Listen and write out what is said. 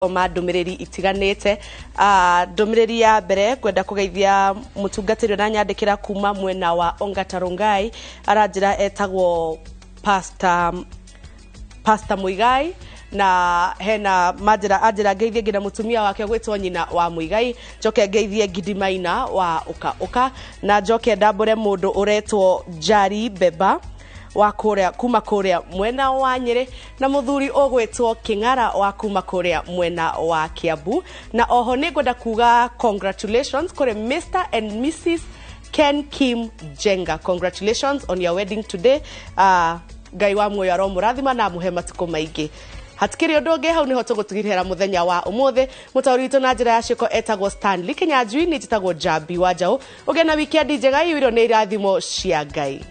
Ndumiriri itiganite ndumiriri ya mbere kwenda kugeithia mutungatiri na nyandikira kuma mwena wa Ongata Rongai aranjira etagwo Pastor Muigai na hena anjira ngeithie ngina mutumia wake gwitwo nyina wa Muigai njoke ngeithie Gidimaina wa Uka na njoke ndambure mundu uretwo Jari Beba wa kuria kuma kuria mwena wa Nyeri na muthuri ogwetwo King'ara wa kuma kuria mwena wa Kiambu na oho ni ngwenda kuga congratulations kuri Mr and Mrs Ken Kim Jenga. Congratulations on your wedding today. Ngai wa muoyo aromurathima na muhe matuko maingi. Hatikiri ndonge hau niho tugutugirira muthenya wa umuthi mutauri witu na njira ya cioko etagwo Stanley Kinyanjui ni njitagwo Jambi wa Njau ugena weekend njega iyiro ni irathimo cia Ngai.